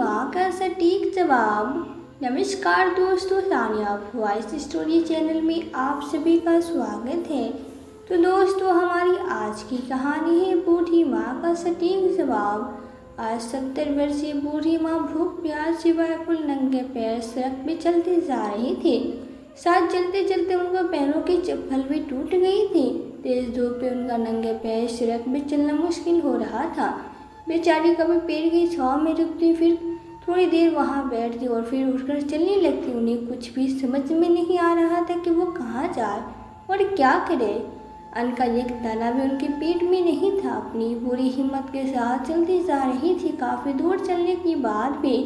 माँ का सटीक जवाब। नमस्कार दोस्तों, सानिया वॉइस स्टोरी चैनल में आप सभी का स्वागत है। तो दोस्तों, हमारी आज की कहानी है बूढ़ी माँ का सटीक जवाब। आज 70 वर्षीय बूढ़ी माँ भूख प्यास से व्याकुल नंगे पैर सड़क पे चलते जा रही थी। साथ चलते चलते उनके पैरों की चप्पल भी टूट गई थी। तेज धूप में उनका नंगे पैर सड़क पे चलना मुश्किल हो रहा था। बेचारी कभी पेड़ की छांव में रुकती, फिर थोड़ी देर वहां बैठती और फिर उठकर चलने लगती। उन्हें कुछ भी समझ में नहीं आ रहा था कि वो कहाँ जाए और क्या करे। अन्न का एक दाना भी उनके पेट में नहीं था। अपनी पूरी हिम्मत के साथ चलती जा रही थी। काफ़ी दूर चलने के बाद भी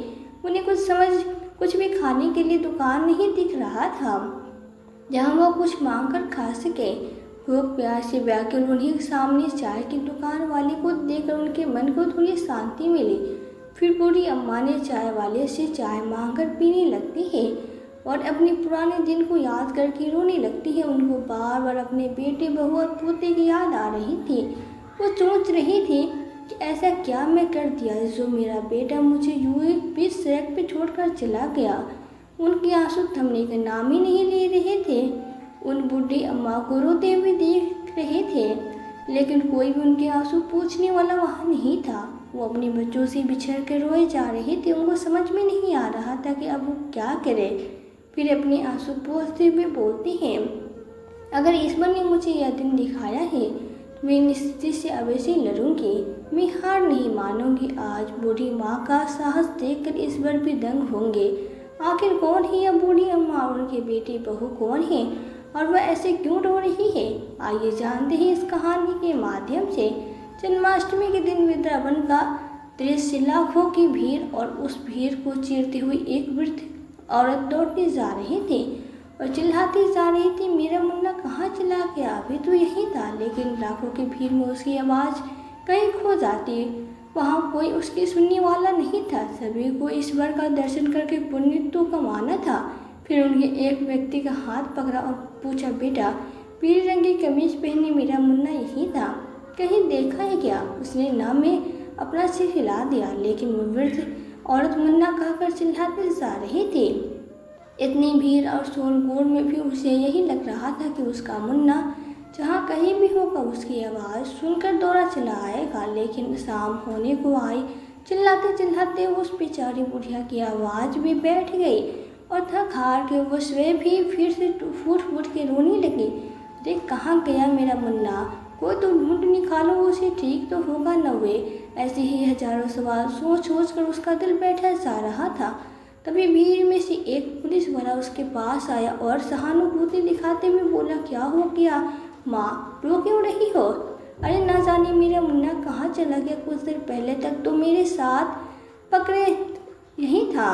उन्हें कुछ भी खाने के लिए दुकान नहीं दिख रहा था जहाँ वो कुछ मांग कर खा सके। भूख प्यास से व्याकुल उन्हें सामने चाय की दुकान वाले को देखकर उनके मन को थोड़ी शांति मिली। फिर बूढ़ी अम्मा ने चाय वाले से चाय मांगकर पीने लगती है और अपने पुराने दिन को याद करके रोने लगती है। उनको बार बार अपने बेटे बहू और पोते की याद आ रही थी। वो सोच रही थी कि ऐसा क्या मैं कर दिया जो मेरा बेटा मुझे यूं ही बीच सड़क पे छोड़कर चला गया। उनके आंसू थमने का नाम ही नहीं ले रहे थे। उन बूढ़ी अम्मा को रोते हुए देख रहे थे, लेकिन कोई भी उनके आंसू पूछने वाला वहाँ नहीं था। वो अपने बच्चों से बिछड़ कर रोए जा रहे थे। उनको समझ में नहीं आ रहा था कि अब वो क्या करे। फिर अपने आंसू पोंछते हुए बोलती हैं, अगर ईश्वर ने मुझे यह दिन दिखाया है तो मैं निश्चित से अवश्य लड़ूंगी। मैं हार नहीं मानूंगी। आज बूढ़ी माँ का साहस देखकर ईश्वर भी दंग होंगे। आखिर कौन है यह बूढ़ी अम्मा और उनके बेटी बहू कौन है और वह ऐसे क्यों रो रही है? आइए जानते हैं इस कहानी के माध्यम से। जन्माष्टमी के दिन वृंदावन का दृश्य, लाखों की भीड़ और उस भीड़ को चीरते हुए एक वृद्ध औरत दौड़ती जा रही थी और चिल्लाती जा रही थी, मेरा मुन्ना कहाँ चला गया? अभी तो यही था। लेकिन लाखों की भीड़ में उसकी आवाज़ कहीं खो जाती। वहाँ कोई उसकी सुनने वाला नहीं था। सभी को ईश्वर का दर्शन करके पुण्य तो कमाना था। फिर उन्हें एक व्यक्ति का हाथ पकड़ा और पूछा, बेटा पीले रंग की कमीज पहने मेरा मुन्ना यही था, कहीं देखा है क्या? उसने ना में अपना सिर हिला दिया, लेकिन वो वृद्ध औरत मुन्ना कहकर चिल्लाते जा रही थी। इतनी भीड़ और शोरगुल में भी उसे यही लग रहा था कि उसका मुन्ना जहाँ कहीं भी होगा उसकी आवाज़ सुनकर दौड़ा चला आएगा। लेकिन शाम होने को आई। चिल्लाते चिल्लाते उस बेचारी बुढ़िया की आवाज़ भी बैठ गई और थक हार के वो स्वयं भी फिर से फूट फूट के रोने लगी। देख कहाँ गया मेरा मुन्ना? कोई तो ढूंढ निकालो उसे, ठीक तो होगा न वे। ऐसे ही हजारों सवाल सोच सोच कर उसका दिल बैठा जा रहा था। तभी भीड़ में से एक पुलिस वाला उसके पास आया और सहानुभूति दिखाते हुए बोला, क्या हो गया माँ, रो क्यों रही हो? अरे ना जाने मेरा मुन्ना कहाँ चला गया। कुछ देर पहले तक तो मेरे साथ पकड़े यही था।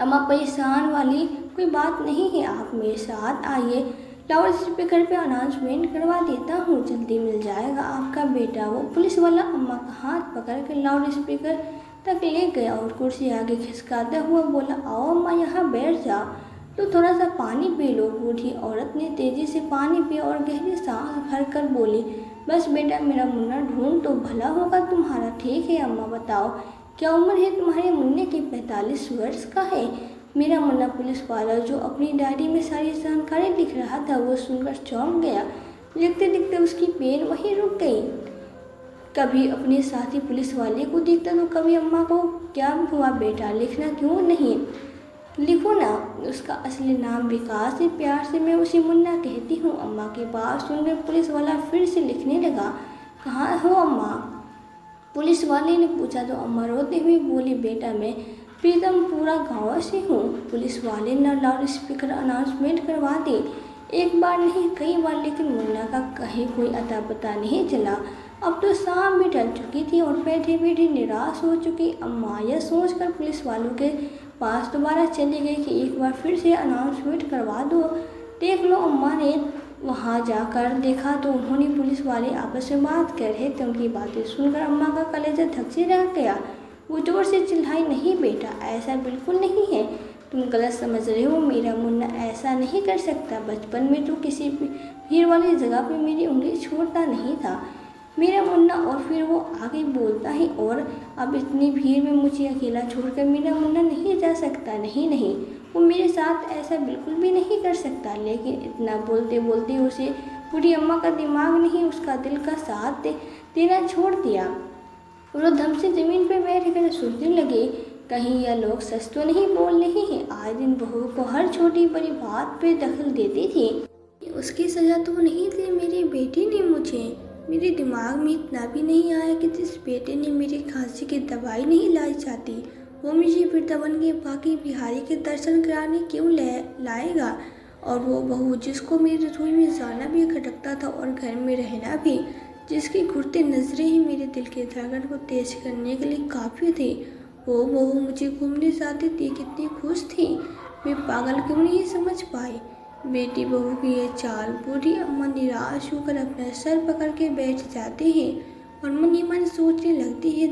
अम्मा परेशान वाली कोई बात नहीं है, आप मेरे साथ आइए, लाउड स्पीकर पे अनाउंसमेंट करवा देता हूँ, जल्दी मिल जाएगा आपका बेटा। वो पुलिस वाला अम्मा का हाथ पकड़ कर लाउड स्पीकर तक ले गया और कुर्सी आगे खिसकाता हुआ बोला, आओ अम्मा यहाँ बैठ जाओ, तो थोड़ा सा पानी पी लो। बूढ़ी औरत ने तेजी से पानी पिया और गहरी सांस भरकर बोली, बस बेटा मेरा मुन्ना ढूंढ तो भला होगा तुम्हारा। ठीक है अम्मा, बताओ क्या उम्र है तुम्हारे मुन्ने की? 45 वर्ष का है मेरा मुन्ना। पुलिस वाला जो अपनी डायरी में सारी जानकारी लिख रहा था वो सुनकर चौंक गया। लिखते लिखते उसकी पेन वहीं रुक गई। कभी अपने साथी पुलिस वाले को देखता तो कभी अम्मा को, क्या हुआ बेटा, लिखना क्यों नहीं? लिखो ना। उसका असली नाम विकास है, प्यार से मैं उसे मुन्ना कहती हूँ। अम्मा की बात सुनकर पुलिस वाला फिर से लिखने लगा। कहाँ हो अम्मा? पुलिस वाले ने पूछा तो अम्मा रोते हुए बोली, बेटा मैं प्रीतमपुरा गाँव से हूँ। पुलिस वाले ने लाउड स्पीकर अनाउंसमेंट करवा दी, एक बार नहीं कई बार, लेकिन मुन्ना का कहीं कोई अता पता नहीं चला। अब तो शाम भी ढल चुकी थी और बैठे बैठे निराश हो चुकी अम्मा यह सोचकर पुलिस वालों के पास दोबारा चली गई कि एक बार फिर से अनाउंसमेंट करवा दो, देख लो। अम्मा ने वहाँ जाकर देखा तो उन्होंने पुलिस वाले आपस में बात कर रहे थे। उनकी बातें सुनकर अम्मा का कलेजा धक से रह गया। वो जोर से चिल्लाई, नहीं बेटा ऐसा बिल्कुल नहीं है, तुम गलत समझ रहे हो, मेरा मुन्ना ऐसा नहीं कर सकता। बचपन में तो किसी भीड़ वाली जगह पे मेरी उंगली छोड़ता नहीं था, मेरा मुन्ना। और फिर वो आगे बोलता है, और अब इतनी भीड़ में मुझे अकेला छोड़कर मेरा मुन्ना नहीं जा सकता। नहीं नहीं, वो मेरे साथ ऐसा बिल्कुल भी नहीं कर सकता। लेकिन इतना बोलते बोलते उसे बूढ़ी अम्मा का दिमाग नहीं, उसका दिल का साथ देना छोड़ दिया। वो धम से जमीन पर बैठ कर सोचने लगे, कहीं यह लोग सच तो नहीं बोल रहे हैं। आए दिन बहू को हर छोटी बड़ी बात पे दखल देती थी। उसकी सजा तो नहीं दी मेरे बेटे ने मुझे। मेरे दिमाग में इतना भी नहीं आया कि जिस बेटे ने मेरी खांसी की दवाई नहीं लाई जाती, वो मुझे वृंदावन के बाकी बिहारी के दर्शन कराने क्यों लाएगा। और वो बहू जिसको मेरी रसोई में जाना भी खटकता था और घर में रहना भी, जिसकी घुटती नजरें ही मेरे दिल के धड़कन को तेज करने के लिए काफ़ी थी, वो बहू मुझे घूमने जाती थी। कितनी खुश थी, मैं पागल क्यों नहीं समझ पाई। बेटी बहू की ये चाल। बूढ़ी अम्मा निराश होकर अपना सर पकड़ के बैठ जाती है और मन ही मन सोचने लगती है,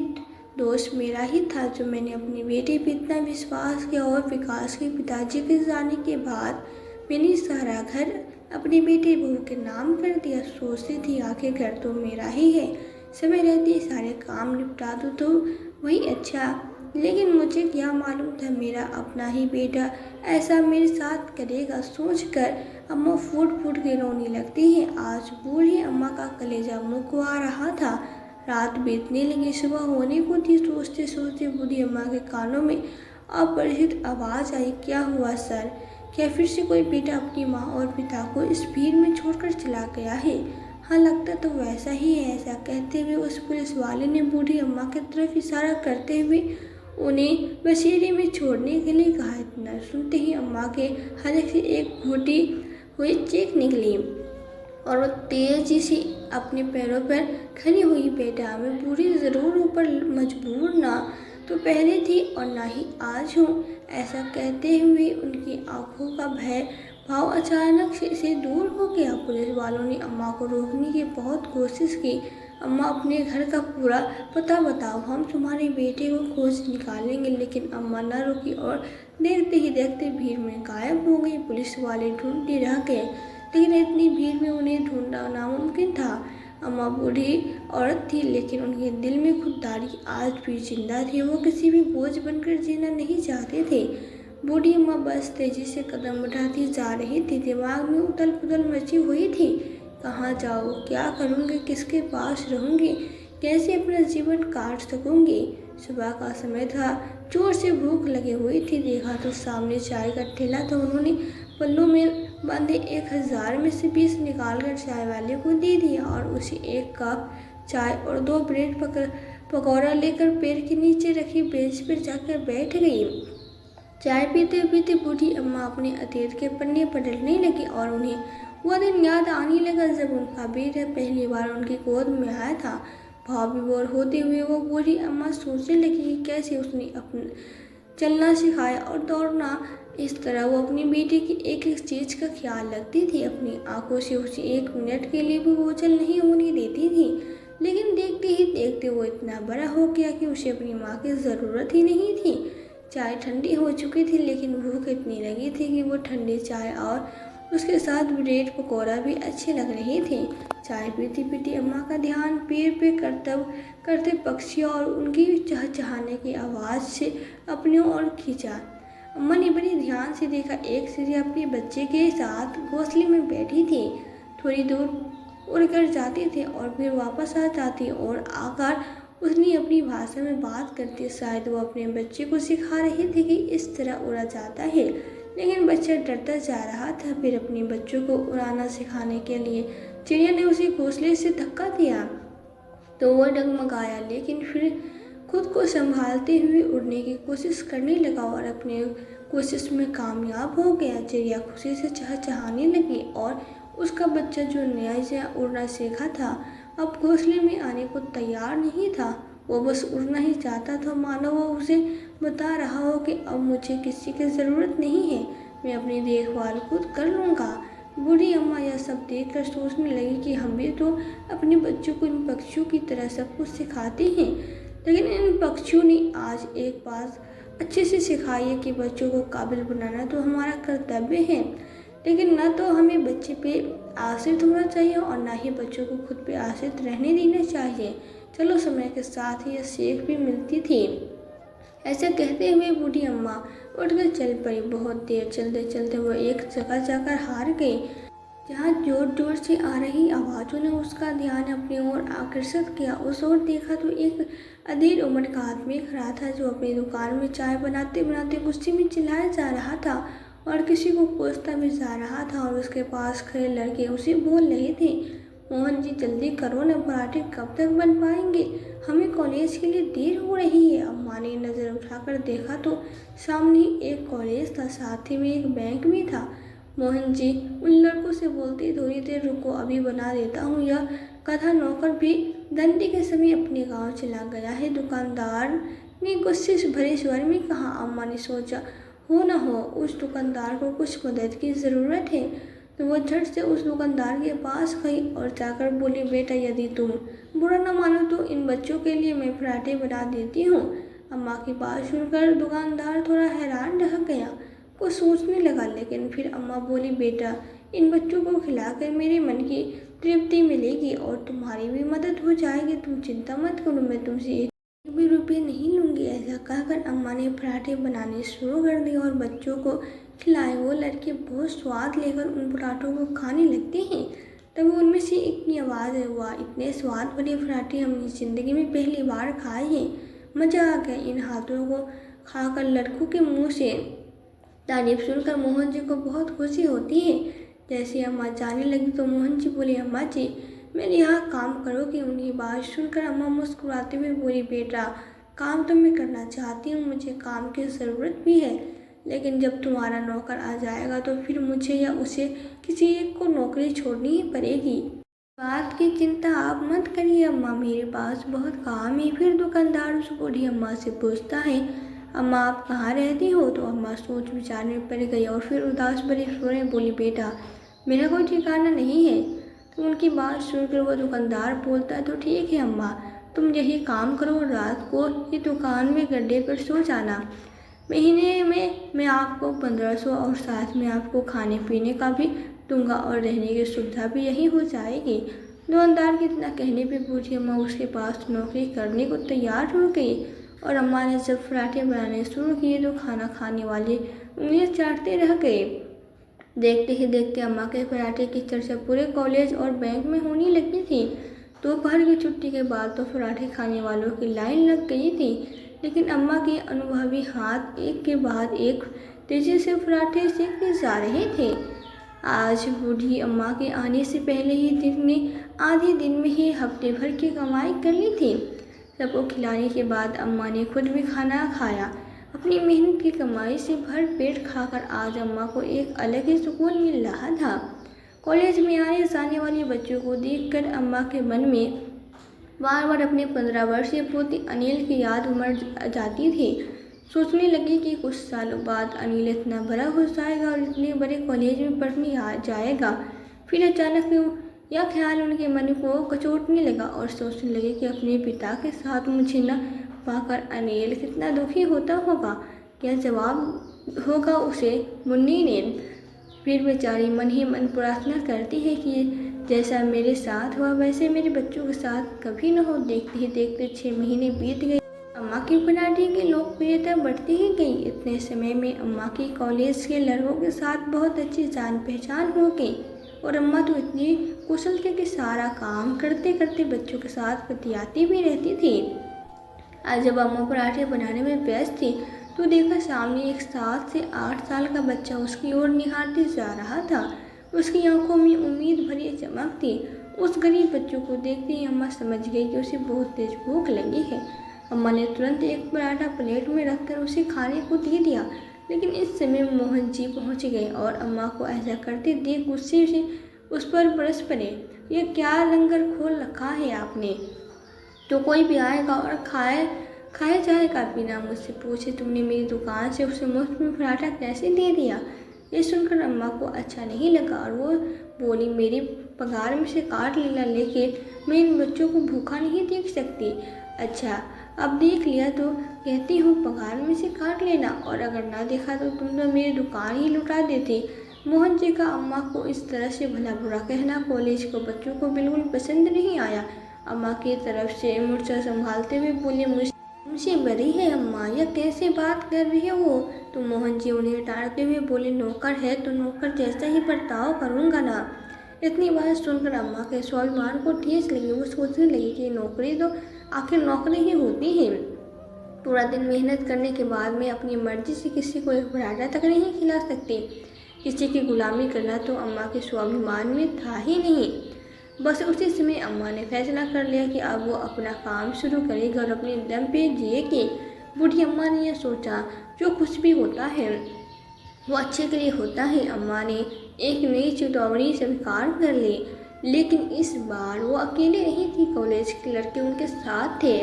दोष मेरा ही था जो मैंने अपनी बेटी पर इतना विश्वास किया। और विकास के पिताजी के जाने के बाद मैंने सारा घर अपनी बेटी बहू के नाम कर दिया। सोचती थी आखिर घर तो मेरा ही है, समय रहते सारे काम निपटा दूँ तो वही अच्छा। लेकिन मुझे क्या मालूम था मेरा अपना ही बेटा ऐसा मेरे साथ करेगा। सोचकर अम्मा फूट फूट के रोने लगती है। आज बूढ़ी अम्मा का कलेजा मुँह आ रहा था। रात बीतने लगी, सुबह होने को थी। सोचते सोचते बूढ़ी अम्मा के कानों में अपरिचित आवाज़ आई, क्या हुआ सर? क्या फिर से कोई बेटा अपनी माँ और पिता को इस भीड़ में छोड़कर चला गया है? हाँ, लगता तो वैसा ही है। ऐसा कहते हुए उस पुलिस वाले ने बूढ़ी अम्मा की तरफ इशारा करते हुए उन्हें बसेरे में छोड़ने के लिए कहा। इतना सुनते ही अम्मा के हलक से एक घोटी हुई चीख निकली और वो तेजी से अपने पैरों पर खड़ी हुई। बेटा, मैं पूरी ज़रूर ऊपर मजबूर ना तो पहले थी और ना ही आज हूँ। ऐसा कहते हुए उनकी आंखों का भय भाव अचानक से दूर हो गया। पुलिस वालों ने अम्मा को रोकने की बहुत कोशिश की। अम्मा, अपने घर का पूरा पता बताओ, हम तुम्हारे बेटे को खोज निकालेंगे। लेकिन अम्मा न रुकी और देखते ही देखते भीड़ में गायब हो गई। पुलिस वाले ढूंढते रह गए, लेकिन इतनी भीड़ में उन्हें ढूंढना नामुमकिन था। अम्मा बूढ़ी औरत थी, लेकिन उनके दिल में खुददारी आज भी जिंदा थी। वो किसी भी बोझ बनकर जीना नहीं चाहते थे। बूढ़ी अम्मा बस तेजी से कदम उठाती जा रही थी। दिमाग में उथल पुथल मची हुई थी। कहाँ जाऊँ, क्या करूँगी, किसके पास रहूँगी, कैसे अपना जीवन काट सकूँगी। सुबह का समय था, जोर से भूख लगी हुई थी। देखा तो सामने चाय का ठेला था। उन्होंने पल्लू में बंधे 1000 में से 20 निकालकर चाय वाले को दे दिया और उसे 1 कप चाय और 2 ब्रेड पकौड़ा लेकर पैर के नीचे रखी बेंच पर जाकर बैठ गई। चाय पीते पीते बूढ़ी अम्मा अपने अतीत के पन्ने पलटने लगी और उन्हें वह दिन याद आने लगा जब उनका बेटा पहली बार उनकी गोद में आया था। भाव विभोर होते हुए वो बूढ़ी अम्मा सोचने लगी कि कैसे उसने अपना चलना सिखाया और दौड़ना। इस तरह वो अपनी बेटी की एक एक चीज़ का ख्याल रखती थी। अपनी आंखों से उसे 1 मिनट के लिए भी ओझल नहीं होने देती थी। लेकिन देखते ही देखते वो इतना बड़ा हो गया कि उसे अपनी माँ की ज़रूरत ही नहीं थी। चाय ठंडी हो चुकी थी, लेकिन भूख इतनी लगी थी कि वो ठंडी चाय और उसके साथ ब्रेड पकौड़ा भी अच्छे लग रहे थे। चाय पीती पीती अम्मा का ध्यान पेड़ पे करतब करते पक्षियों और उनकी चहचहाने की आवाज़ से अपनी ओर खींचा। अम्मा ने बड़े ध्यान से देखा, एक चिड़िया अपने बच्चे के साथ घोंसले में बैठी थी। थोड़ी दूर उड़कर जाती थी और फिर वापस आ जाती और आकर उसने अपनी भाषा में बात करती। शायद वो अपने बच्चे को सिखा रही थी कि इस तरह उड़ा जाता है। लेकिन बच्चा डरता जा रहा था। फिर अपने बच्चों को उड़ाना सिखाने के लिए चिड़िया ने उसे घोंसले से धक्का दिया तो वह डगमगाया, लेकिन फिर खुद को संभालते हुए उड़ने की कोशिश करने लगा और अपने कोशिश में कामयाब हो गया। चिड़िया खुशी से चहचहाने लगी और उसका बच्चा जो नया उड़ना सीखा था अब घोंसले में आने को तैयार नहीं था। वो बस उड़ना ही चाहता था, मानो वो उसे बता रहा हो कि अब मुझे किसी की ज़रूरत नहीं है, मैं अपनी देखभाल खुद कर लूँगा। बूढ़ी अम्मा यह सब देखकर सोचने लगी कि हम भी तो अपने बच्चों को इन पक्षियों की तरह सब कुछ सिखाते हैं, लेकिन इन पक्षियों ने आज एक बात अच्छे से सिखाई है कि बच्चों को काबिल बनाना तो हमारा कर्तव्य है। लेकिन न तो हमें बच्चे पे आश्रित होना चाहिए और ना ही बच्चों को खुद पे आश्रित रहने देना चाहिए। चलो समय के साथ ही यह सीख भी मिलती थी। ऐसा कहते हुए बूढ़ी अम्मा उठकर चल पड़ी। बहुत देर चलते चलते वो एक जगह जाकर हार गई, जहाँ जोर जोर से आ रही आवाज़ों ने उसका ध्यान अपनी ओर आकर्षित किया। उस ओर देखा तो एक अधेड़ उम्र का आदमी खड़ा था, जो अपनी दुकान में चाय बनाते बनाते गुस्से में चिल्लाया जा रहा था और किसी को कोसता भी जा रहा था। और उसके पास खड़े लड़के उसे बोल रहे थे, मोहन जी जल्दी करो न, पराठे कब तक बन पाएंगे, हमें कॉलेज के लिए देर हो रही है। अम्मा ने नज़र उठाकर देखा तो सामने एक कॉलेज था, साथ ही में एक बैंक भी था। मोहन जी उन लड़कों से बोलते, थोड़ी देर रुको, अभी बना देता हूँ। यह कथा नौकर भी धंधे के समय अपने गांव चला गया है, दुकानदार ने गुस्से से भरे स्वर में कहा। अम्मा ने सोचा, हो न हो उस दुकानदार को कुछ मदद की ज़रूरत है, तो वो झट से उस दुकानदार के पास गई और जाकर बोली, बेटा यदि तुम बुरा न मानो तो इन बच्चों के लिए मैं पराठे बना देती हूँ। अम्मा की बात सुनकर दुकानदार थोड़ा हैरान रह गया, कुछ सोचने लगा, लेकिन फिर अम्मा बोली, बेटा इन बच्चों को खिलाकर मेरे मन की तृप्ति मिलेगी और तुम्हारी भी मदद हो जाएगी, तुम चिंता मत करो, मैं तुमसे एक भी रुपये नहीं लूँगी। ऐसा कहकर अम्मा ने पराठे बनाने शुरू कर दिए और बच्चों को खिलाए। वो लड़के बहुत स्वाद लेकर उन पराठों को खाने लगते हैं। तभी उनमें से एक की आवाज़ है, वाह इतने स्वाद भरे पराठे हमने ज़िंदगी में पहली बार खाए हैं, मज़ा आ गया। इन हाथों को खाकर लड़कों के मुँह से तारीफ सुनकर मोहन जी को बहुत खुशी होती है। जैसे अम्मा जाने लगी तो मोहन जी बोले, अम्मा जी मेरे यहाँ काम करोगे। उनकी बात सुनकर अम्मा मुस्कुराते हुए बोली, बेटा काम तो मैं करना चाहती हूँ, मुझे काम की ज़रूरत भी है, लेकिन जब तुम्हारा नौकर आ जाएगा तो फिर मुझे या उसे किसी एक को नौकरी छोड़नी ही पड़ेगी। बात की चिंता आप मत करिए अम्मा, मेरे पास बहुत काम है। फिर दुकानदार उस बूढ़ी अम्मा से पूछता है, अम्मा आप कहाँ रहती हो? तो अम्मा सोच विचार में पड़ गई और फिर उदास भरे स्वर में बोली, बेटा मेरा कोई ठिकाना नहीं है। तो उनकी बात सुनकर वो दुकानदार बोलता है, तो ठीक है अम्मा, तुम यही काम करो, रात को ये दुकान में गड्ढे पर सो जाना। महीने में मैं आपको 1500 और साथ में आपको खाने पीने का भी दूंगा और रहने की सुविधा भी यही हो जाएगी। दुकानदार के इतना कहने पे बूढ़ी अम्मा उसके पास नौकरी करने को तैयार हो गई। और अम्मा ने जब पराठे बनाने शुरू किए तो खाना खाने वाले उंगलियां चाटते रह गए। देखते ही देखते अम्मा के पराठे की चर्चा पूरे कॉलेज और बैंक में होने लगी थी। दोपहर की छुट्टी के बाद तो पराठे खाने वालों की लाइन लग गई थी, लेकिन अम्मा के अनुभवी हाथ एक के बाद एक तेजी से पराठे सेकते जा रहे थे। आज बूढ़ी अम्मा के आने से पहले ही दिन ने आधे दिन में ही हफ्ते भर की कमाई कर ली थी। सबको खिलाने के बाद अम्मा ने खुद भी खाना खाया। अपनी मेहनत की कमाई से भर पेट खाकर आज अम्मा को एक अलग ही सुकून मिल रहा था। कॉलेज में आने जाने वाले बच्चों को देखकर अम्मा के मन में बार बार अपने 15 वर्षीय पोती अनिल की याद उमड़ जाती थी। सोचने लगी कि कुछ सालों बाद अनिल इतना बड़ा हो जाएगा और इतने बड़े कॉलेज में पढ़ने आ जाएगा। फिर अचानक यह ख्याल उनके मन को कचोटने लगा और सोचने लगे कि अपने पिता के साथ मुझे न पाकर अनिल कितना दुखी होता होगा। क्या जवाब होगा उसे मुन्नी ने। फिर बेचारी मन ही मन प्रार्थना करती है कि जैसा मेरे साथ हुआ वैसे मेरे बच्चों के साथ कभी न हो। देखते ही देखते 6 महीने बीत गए। अम्मा की पराठे की लोकप्रियता बढ़ती ही गई। इतने समय में अम्मा की कॉलेज के लड़कों के साथ बहुत अच्छी जान पहचान हो गई और अम्मा तो इतनी कुशल थी कि सारा काम करते करते बच्चों के साथ बतियाती भी रहती थी। आज जब अम्मा पराठे बनाने में व्यस्त थी तो देखा सामने एक 7 से 8 साल का बच्चा उसकी ओर निहारते जा रहा था। उसकी आंखों में उम्मीद भरी चमक थी। उस गरीब बच्चों को देखते ही अम्मा समझ गई कि उसे बहुत तेज भूख लगी है। अम्मा ने तुरंत एक पराठा प्लेट में रखकर उसे खाने को दे दिया, लेकिन इस समय मोहन जी पहुंच गए और अम्मा को ऐसा करते देख गुस्से से उस पर बरस पड़े। यह क्या लंगर खोल रखा है आपने? तो कोई भी आएगा और खाया जाएगा बिना मुझसे पूछे। तुमने मेरी दुकान से उसे मुफ्त में पराठा कैसे दे दिया? ये सुनकर अम्मा को अच्छा नहीं लगा और वो बोली, मेरी पगार में से काट लेना, लेकिन मैं इन बच्चों को भूखा नहीं देख सकती। अच्छा अब देख लिया तो कहती हूँ पगार में से काट लेना, और अगर ना देखा तो तुम तो मेरी दुकान ही लुटा देती। मोहन जी का अम्मा को इस तरह से भला बुरा कहना कॉलेज को बच्चों को बिल्कुल पसंद नहीं आया। अम्मा की तरफ से मुर्चा संभालते हुए बोले, मुझसे बड़ी है अम्मा, यह कैसे बात कर रही हो? तो मोहन जी उन्हें टालते हुए बोले, नौकर है तो नौकर जैसा ही बर्ताव करूँगा ना। इतनी बात सुनकर अम्मा के स्वाभिमान को ठेस लगी। वो सोचने लगी कि नौकरी तो आखिर नौकरी ही होती है। पूरा दिन मेहनत करने के बाद मैं अपनी मर्जी से किसी को एक पराठा तक नहीं खिला सकती। किसी की गुलामी करना तो अम्मा के स्वाभिमान में था ही नहीं। बस उसी समय अम्मा ने फैसला कर लिया कि अब वो अपना काम शुरू करेगी और अपने दम पे जिएगी। बूढ़ी अम्मा ने यह सोचा, जो कुछ भी होता है वो अच्छे के लिए होता है। अम्मा ने एक नई चेतावनी स्वीकार कर ली, लेकिन इस बार वो अकेले नहीं थी। कॉलेज के लड़के उनके साथ थे।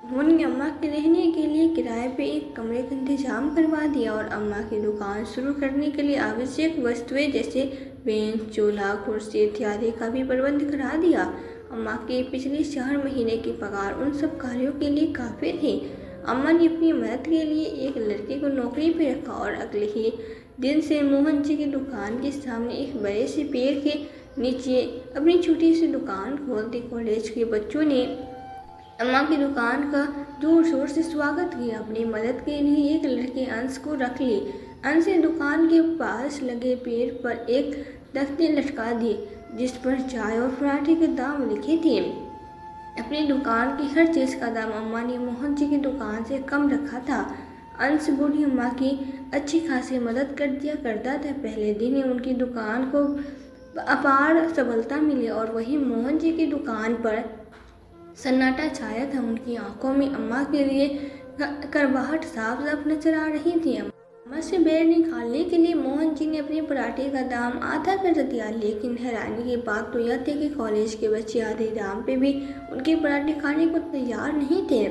उन्होंने अम्मा के रहने के लिए किराए पे एक कमरे का इंतजाम करवा दिया और अम्मा की दुकान शुरू करने के लिए आवश्यक वस्तुएं जैसे बेंच, चूल्हा, कुर्सी इत्यादि का भी प्रबंध करा दिया। अम्मा के पिछले 4 महीने की पगार उन सब कार्यों के लिए काफ़ी थी। अम्मा ने अपनी मदद के लिए एक लड़के को नौकरी पे रखा और अगले ही दिन से मोहन जी की दुकान के सामने एक बड़े से पेड़ के नीचे अपनी छोटी सी दुकान खोल दी। कॉलेज के बच्चों ने अम्मा की दुकान का जोर शोर से स्वागत किया। अपनी मदद के लिए एक लड़के अंश को रख ली। अंश ने दुकान के पास लगे पेड़ पर एक तख्ती लटका दी जिस पर चाय और पराठे के दाम लिखे थे। अपनी दुकान की हर चीज़ का दाम अम्मा ने मोहन जी की दुकान से कम रखा था। अंश बूढ़ी अम्मा की अच्छी खासी मदद कर दिया करता था। पहले दिन ही उनकी दुकान को अपार सफलता मिली और वही मोहन जी की दुकान पर सन्नाटा छाया था। उनकी आंखों में अम्मा के लिए करवाहट साफ साफ नजर आ रही थी। अम्मा से बैर निकालने के लिए मोहन जी ने अपने पराठे का दाम आधा कर दिया, लेकिन हैरानी की बात तो यह थी कि कॉलेज के बच्चे आधे दाम पे भी उनके पराठे खाने को तैयार नहीं थे,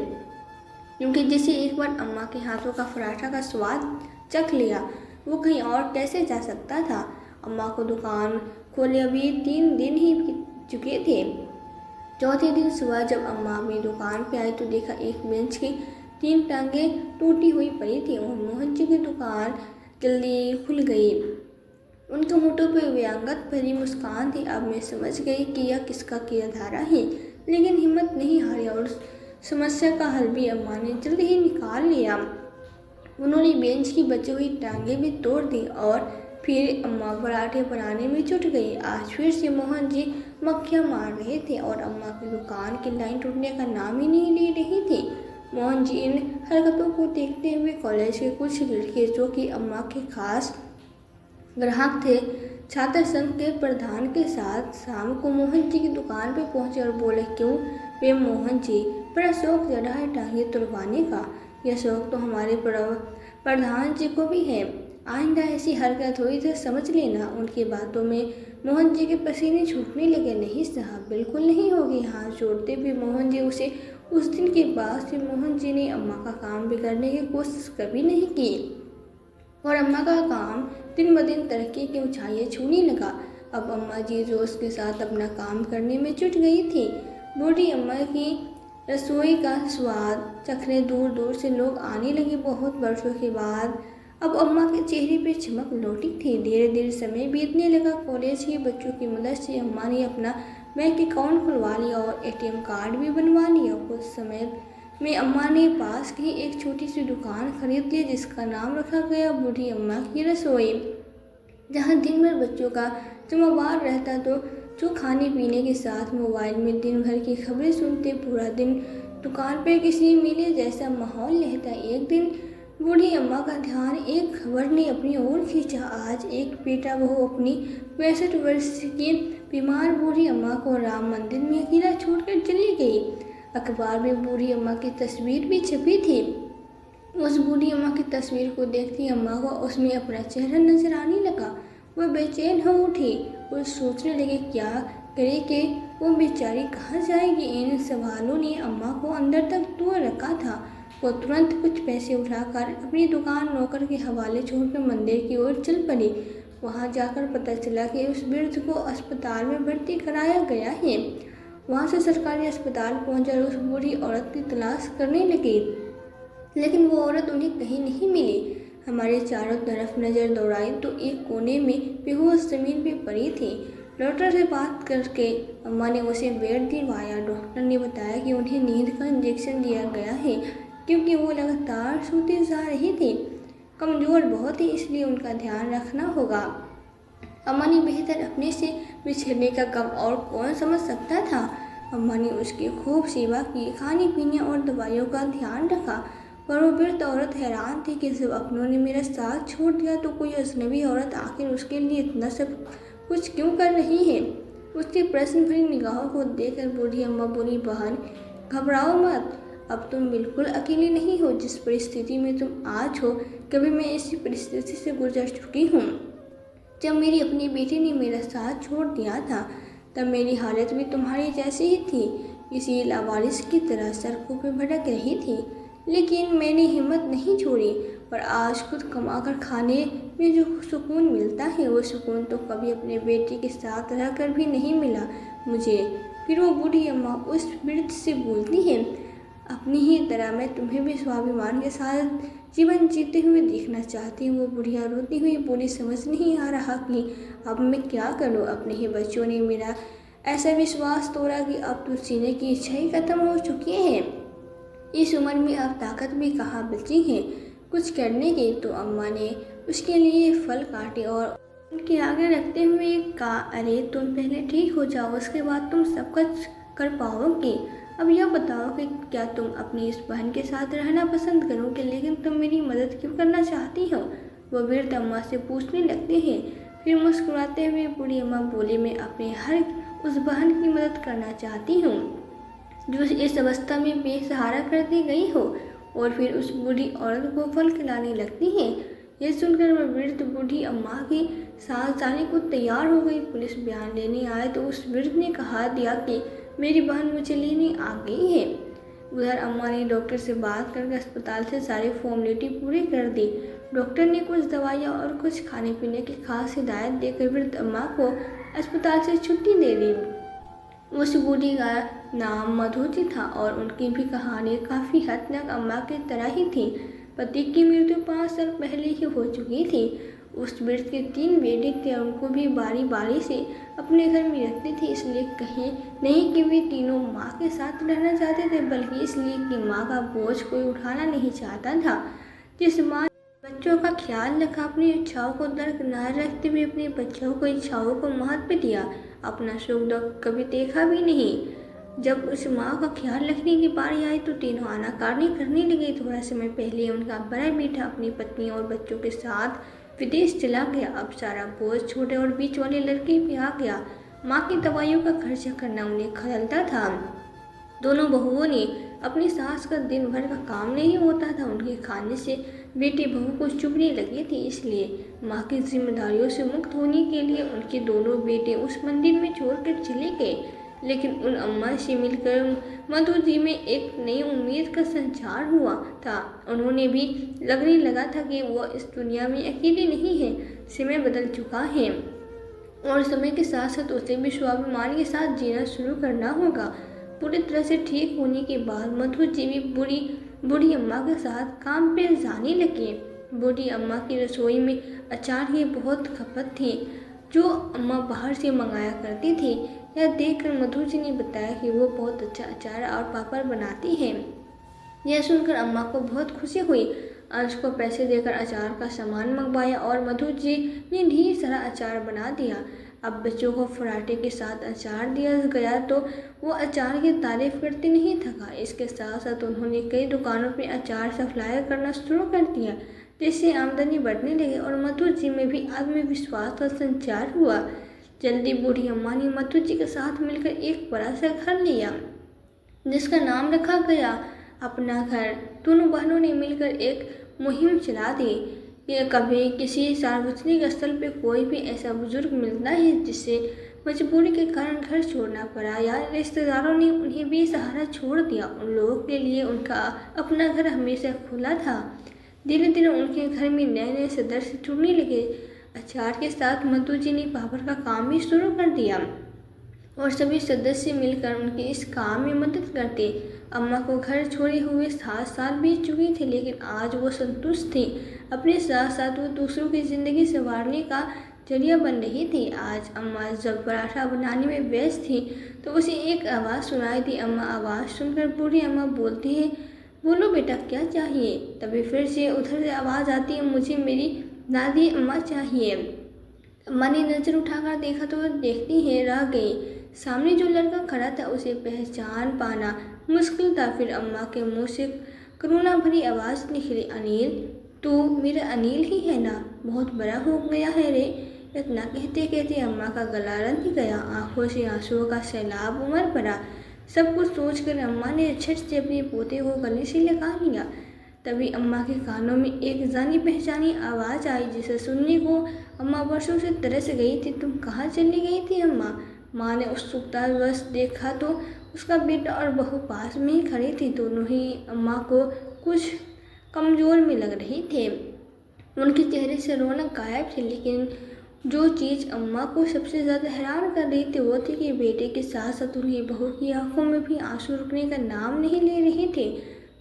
क्योंकि जिसे एक बार अम्मा के हाथों का पराठा का स्वाद चख लिया वो कहीं और कैसे जा सकता था। अम्मा को दुकान खोले अभी 3 दिन ही चुके थे। चौथे दिन सुबह जब अम्मा अपनी दुकान पे आई तो देखा एक बेंच की 3 टांगें टूटी हुई पड़ी थी और मोहन जी की दुकान जल्दी खुल गई। उनके होठों पे व्यंगत भरी मुस्कान थी। अब मैं समझ गई कि यह किसका किरदारा है, लेकिन हिम्मत नहीं हारी और समस्या का हल भी अम्मा ने जल्द ही निकाल लिया। उन्होंने बेंच की बची हुई टांगें भी तोड़ दी और फिर अम्मा पराठे बनाने में जुट गई। आज फिर से मोहन जी मक्खियाँ मार रहे थे और अम्मा की दुकान की लाइन टूटने का नाम ही नहीं ले रही थी। मोहन जी इन हरकतों को देखते हुए कॉलेज के कुछ लड़के जो कि अम्मा के खास ग्राहक थे, छात्र संघ के प्रधान के साथ शाम को मोहन जी की दुकान पर पहुंचे और बोले, क्यों वे मोहन जी, बड़ा शौक चढ़ा है टांगे तुड़वाने का। यह शौक तो हमारे प्रधान जी को भी है। आइंदा ऐसी हरकत हुई तो समझ लेना। उनकी बातों में मोहन जी के पसीने छूटने लगे। नहीं साहब, बिल्कुल नहीं होगी। हाथ जोड़ते भी मोहन जी उसे उस दिन के बाद से मोहन जी ने अम्मा का काम बिगाड़ने की कोशिश कभी नहीं की और अम्मा का काम दिन ब दिन तरक्की की ऊंचाइयां छूने लगा। अब अम्मा जी जोश के साथ अपना काम करने में जुट गई थी। बूढ़ी अम्मा की रसोई का स्वाद चखने दूर दूर से लोग आने लगे। बहुत वर्षों के बाद अब अम्मा के चेहरे पे चमक लौटी थी। धीरे धीरे समय बीतने लगा। कॉलेज के बच्चों की मदद से अम्मा ने अपना बैंक अकाउंट खुलवा लिया और ATM कार्ड भी बनवा लिया। कुछ समय में अम्मा ने पास की एक छोटी सी दुकान खरीद ली जिसका नाम रखा गया बूढ़ी अम्मा की रसोई, जहाँ दिन भर बच्चों का जमावार रहता तो जो खाने पीने के साथ मोबाइल में दिन भर की खबरें सुनते। पूरा दिन दुकान पर किसी मेले जैसा माहौल रहता। एक दिन बूढ़ी अम्मा का ध्यान एक खबर ने अपनी ओर खींचा। आज एक बेटा बहू अपनी 65 वर्ष की बीमार बूढ़ी अम्मा को राम मंदिर में अकेला छोड़कर चली गई। अखबार में बूढ़ी अम्मा की तस्वीर भी छपी थी। उस बूढ़ी अम्मा की तस्वीर को देखती अम्मा को उसमें अपना चेहरा नजर आने लगा। वह बेचैन हो उठी। वो सोचने लगे क्या करे कि वो बेचारी कहाँ जाएगी। इन सवालों ने अम्मा को अंदर तक तोड़ रखा था। वो तुरंत कुछ पैसे उठाकर अपनी दुकान नौकर के हवाले छोड़कर मंदिर की ओर चल पड़ी। वहां जाकर पता चला कि उस वृद्ध को अस्पताल में भर्ती कराया गया है। वहां से सरकारी अस्पताल पहुंचकर उस बूढ़ी औरत की तलाश करने लगी, लेकिन वो औरत उन्हें कहीं नहीं मिली। हमारे चारों तरफ नज़र दौड़ाई तो एक कोने में बेहोश ज़मीन पे पड़ी थी। डॉक्टर से बात करके अम्मा ने उसे बेड दिलवाया। डॉक्टर ने बताया कि उन्हें नींद का इंजेक्शन दिया गया है क्योंकि वो लगातार सोती जा रही थी। कमज़ोर बहुत ही, इसलिए उनका ध्यान रखना होगा। अम्मा ने बेहतर अपने से बिछड़ने का गम और कौन समझ सकता था। अम्मा ने उसकी खूब सेवा की, खाने पीने और दवाइयों का ध्यान रखा। पर वो वृद्ध औरत हैरान थी कि जब अपनों ने मेरा साथ छोड़ दिया तो कोई अजनबी औरत आखिर उसके लिए इतना सब कुछ क्यों कर रही है। उसकी प्रश्न भरी निगाहों को देखकर बूढ़ी अम्मा बोली, बहन घबराओ मत, अब तुम बिल्कुल अकेली नहीं हो। जिस परिस्थिति में तुम आज हो, कभी मैं इसी परिस्थिति से गुजर चुकी हूँ। जब मेरी अपनी बेटी ने मेरा साथ छोड़ दिया था तब मेरी हालत भी तुम्हारी जैसी ही थी, किसी लावारिस की तरह सड़कों पर भटक रही थी। लेकिन मैंने हिम्मत नहीं छोड़ी और आज खुद कमाकर खाने में जो सुकून मिलता है वो सुकून तो कभी अपने बेटे के साथ रहकर भी नहीं मिला मुझे। फिर वो बूढ़ी अम्मा उस वृद्ध से बोलती है, अपनी ही तरह मैं तुम्हें भी स्वाभिमान के साथ जीवन जीते हुए देखना चाहती हूँ। वो बुढ़िया रोती हुई बोली, समझ नहीं आ रहा कि अब मैं क्या करूँ। अपने ही बच्चों ने मेरा ऐसा विश्वास तोड़ा कि अब तो जीने की इच्छा ही खत्म हो चुकी है। इस उम्र में अब ताकत भी कहाँ बची है कुछ करने की। तो अम्मा ने उसके लिए फल काटे और उनके आगे रखते हुए कहा, अरे तुम पहले ठीक हो जाओ, उसके बाद तुम सब कुछ कर पाओगे। अब यह बताओ कि क्या तुम अपनी इस बहन के साथ रहना पसंद करोगे, लेकिन तुम मेरी मदद क्यों करना चाहती हो। वह वृद्ध अम्मा से पूछने लगते हैं। फिर मुस्कुराते हुए बूढ़ी अम्मा बोली, मैं अपने हर उस बहन की मदद करना चाहती हूँ जो इस अवस्था में बेसहारा कर दी गई हो। और फिर उस बूढ़ी औरत को फल खिलाने लगती है। यह सुनकर वह वृद्ध बूढ़ी अम्मा की सास जाने को तैयार हो गई। पुलिस बयान लेने आए तो उस वृद्ध ने कहा दिया कि मेरी बहन मुझे लेने आ गई है। उधर अम्मा ने डॉक्टर से बात करके अस्पताल से सारी फॉर्मेलिटी पूरी कर दी। डॉक्टर ने कुछ दवाइयाँ और कुछ खाने पीने की खास हिदायत देकर वृद्ध अम्मा को अस्पताल से छुट्टी दे दी। उस बूढ़ी का नाम मधुजी था और उनकी भी कहानी काफ़ी हद तक अम्मा की तरह ही थी। पति की मृत्यु 5 साल पहले ही हो चुकी थी। उस वृद्ध के 3 बेटे थे, उनको भी बारी बारी से अपने घर में रखते थे। इसलिए कहीं नहीं कि वे तीनों माँ के साथ रहना चाहते थे, बल्कि इसलिए कि माँ का बोझ कोई उठाना नहीं चाहता था। जिस माँ बच्चों का ख्याल रखा, अपनी इच्छाओं को दरकिनार रखते हुए अपने बच्चों को इच्छाओं को महत्व दिया, अपना सुख दुख कभी देखा भी नहीं। जब उस माँ का ख्याल रखने की बारी आई तो तीनों आनाकानी करने लगे। थोड़ा समय पहले उनका बड़ा बेटा अपनी पत्नी और बच्चों के साथ विदेश चला गया। अब सारा बोझ छोटे और बीच वाले लड़के पे आ गया। माँ की दवाइयों का खर्चा करना उन्हें खलता था। दोनों बहुओं ने अपनी सास का दिन भर का काम नहीं होता था। उनके खाने से बेटी बहू को चुभने लगी थी। इसलिए माँ की जिम्मेदारियों से मुक्त होने के लिए उनके दोनों बेटे उस मंदिर में छोड़कर चले गए। लेकिन उन अम्मा से मिलकर मधु जी में एक नई उम्मीद का संचार हुआ था। उन्होंने भी लगने लगा था कि वो इस दुनिया में अकेले नहीं है। समय बदल चुका है और समय के साथ साथ उसे भी स्वाभिमान के साथ जीना शुरू करना होगा। पूरी तरह से ठीक होने के बाद मधु जी भी बूढ़ी अम्मा के साथ काम पे जाने लगे। बूढ़ी अम्मा की रसोई में अचार की बहुत खपत थी जो अम्मा बाहर से मंगाया करती थी। यह देखकर मधु जी ने बताया कि वो बहुत अच्छा अचार और पापड़ बनाती है। यह सुनकर अम्मा को बहुत खुशी हुई। अंश को पैसे देकर अचार का सामान मंगवाया और मधु जी ने ढेर सारा अचार बना दिया। अब बच्चों को फराटे के साथ अचार दिया गया तो वो अचार की तारीफ करते नहीं थका। इसके साथ साथ उन्होंने कई दुकानों पे अचार सप्लाई करना शुरू कर दिया, जिससे आमदनी बढ़ने लगी और मधु जी में भी आत्मविश्वास का संचार हुआ। जल्दी बूढ़ी अम्मा ने मधु जी के साथ मिलकर एक बड़ा सा घर लिया जिसका नाम रखा गया अपना घर। दोनों बहनों ने मिलकर एक मुहिम चला दी कि कभी किसी सार्वजनिक स्थल पे कोई भी ऐसा बुजुर्ग मिलता है जिससे मजबूरी के कारण घर छोड़ना पड़ा या रिश्तेदारों ने उन्हें बेसहारा छोड़ दिया, उन लोगों के लिए उनका अपना घर हमेशा खुला था। धीरे धीरे उनके घर में नए नए सदस्य जुड़ने लगे। अचार के साथ मधु जी ने पापड़ का काम भी शुरू कर दिया। और सभी सदस्य मिलकर उनके इस काम में मदद करते। अम्मा को घर छोड़े हुए 7 साल बीत चुके थे, लेकिन आज वो संतुष्ट थी। अपने साथ साथ वो दूसरों की ज़िंदगी संवारने का जरिया बन रही थी। आज अम्मा जब पराठा बनाने में व्यस्त थी तो उसे एक आवाज़ सुनाई दी। अम्मा आवाज़ सुनकर बूढ़ी अम्मा बोलती है, बोलो बेटा क्या चाहिए। तभी फिर से उधर से आवाज़ आती है, मुझे मेरी दादी अम्मा चाहिए। अम्मा ने नज़र उठाकर देखा तो देखती ही रह गई। सामने जो लड़का खड़ा था उसे पहचान पाना मुश्किल था। फिर अम्मा के मुंह से करुणा भरी आवाज़ निकली, अनिल, तू मेरा अनिल ही है ना? बहुत बड़ा हो गया है रे। इतना कहते कहते अम्मा का गला रंध गया, आंखों से आंसुओं का सैलाब उमड़ पड़ा। सब कुछ सोचकर अम्मा ने झट से अपने पोते को गले से लगा लिया। तभी अम्मा के कानों में एक जानी पहचानी आवाज़ आई, जिसे सुनने को अम्मा वर्षों से तरस गई थी। तुम कहाँ चली गई थी अम्मा? माँ ने उत्सुकता बस देखा तो उसका बेटा और बहू पास में ही खड़ी थी। दोनों ही अम्मा को कुछ कमज़ोर में लग रही थे। उनके चेहरे से रौनक गायब थी, लेकिन जो चीज़ अम्मा को सबसे ज़्यादा हैरान कर रही थी वो थी कि बेटे के साथ साथ उनकी बहू की आंखों में भी आंसू रुकने का नाम नहीं ले रहे थे।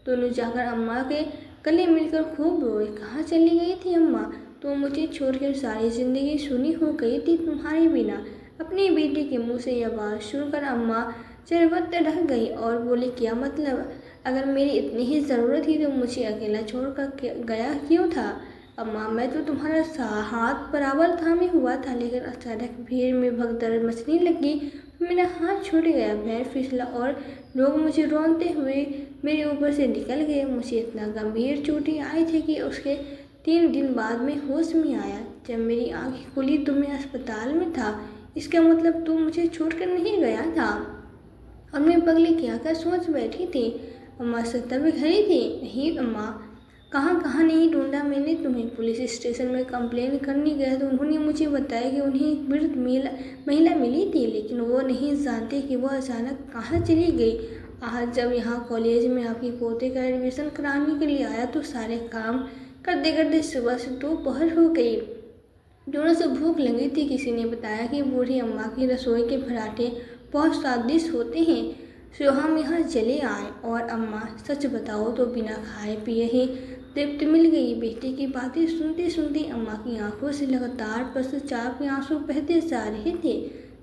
दोनों जाकर अम्मा के गले मिलकर खूब रोए। कहाँ चली गई थी अम्मा? तो मुझे छोड़कर सारी ज़िंदगी सुनी हो गई थी तुम्हारे बिना। अपने बेटे के मुंह से यह बात सुनकर अम्मा चरवत रह गई और बोली, क्या मतलब? अगर मेरी इतनी ही ज़रूरत थी तो मुझे अकेला छोड़कर गया क्यों था? अम्मा, मैं तो तुम्हारा हाथ बराबर थामे हुआ था, लेकिन अचानक भीड़ में भगदड़ मचने लगी तो मेरा हाथ छूट गया, पैर फिसला और लोग मुझे रोनते हुए मेरे ऊपर से निकल गए। मुझे इतना गंभीर चोटें आई थी कि उसके 3 दिन बाद में होश में आया। जब मेरी आंखें खुली तो मैं अस्पताल में था। इसका मतलब तू मुझे छोड़कर नहीं गया था? और मैं पगली क्या कर सोच बैठी थी। अम्मा सत्ता में खड़ी थी। नहीं अम्मा, कहाँ कहाँ नहीं ढूंढा मैंने तुम्हें। पुलिस स्टेशन में कंप्लेन करने गया तो उन्होंने मुझे बताया कि उन्हें एक वृद्ध महिला मिली थी, लेकिन वो नहीं जानते कि वो अचानक कहाँ चली गई। आज जब यहाँ कॉलेज में आपके पोते का एडमिशन कराने के लिए आया तो सारे काम करते करते सुबह से दोपहर हो गई। जोरों से भूख लगी थी। किसी ने बताया कि बूढ़ी अम्मा की रसोई के पराठे बहुत स्वादिष्ट होते हैं, सो हम यहाँ चले आए। और अम्मा, सच बताओ तो बिना खाए पिए ही तृप्ति मिल गई। बेटे की बातें सुनते सुनते अम्मा की आंखों से लगातार पश्चाताप के आंसू बहते जा रहे थे।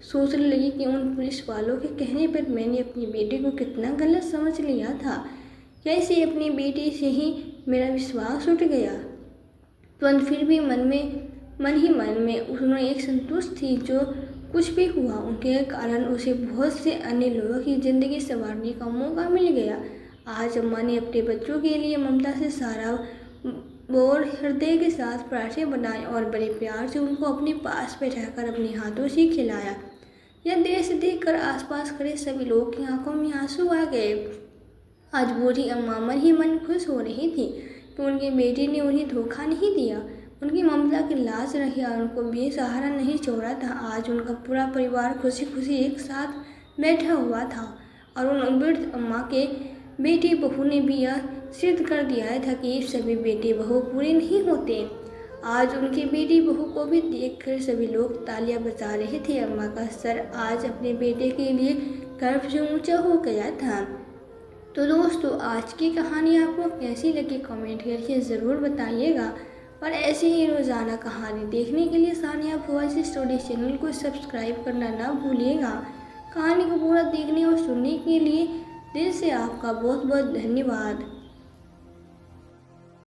सोचने लगी कि उन पुलिस वालों के कहने पर मैंने अपने बेटे को कितना गलत समझ लिया था। कैसे अपने बेटे से ही मेरा विश्वास उठ गया। तुरंत फिर भी मन में उसमें एक संतुष्ट थी। जो कुछ भी हुआ उनके कारण उसे बहुत से अन्य लोगों की ज़िंदगी संवारने का मौका मिल गया। आज अम्मा ने अपने बच्चों के लिए ममता से सारा बोर हृदय के साथ पराठे बनाए और बड़े प्यार से उनको अपने पास बैठाकर अपने हाथों से खिलाया। यह दृश्य देखकर आसपास खड़े सभी लोगों की आंखों में आंसू आ गए। आज बूढ़ी अम्मा मन ही मन खुश हो रही थी कि उनके बेटे ने उन्हें धोखा नहीं दिया, उनकी ममता की लाज रही और उनको बेसहारा नहीं छोड़ा था। आज उनका पूरा परिवार खुशी खुशी एक साथ बैठा हुआ था और उन वृद्ध अम्मा के बेटी बहू ने भी यह सिद्ध कर दिया था कि सभी बेटे बहू पूरे नहीं होते। आज उनकी बेटी बहू को भी देखकर सभी लोग तालियां बजा रहे थे। अम्मा का सर आज अपने बेटे के लिए गर्व से ऊंचा हो गया था। तो दोस्तों, आज की कहानी आपको कैसी लगी कमेंट करके ज़रूर बताइएगा। और ऐसे ही रोज़ाना कहानी देखने के लिए सानिया वॉइस स्टोरी चैनल को सब्सक्राइब करना ना भूलिएगा। कहानी को पूरा देखने और सुनने के लिए दिल से आपका बहुत बहुत धन्यवाद।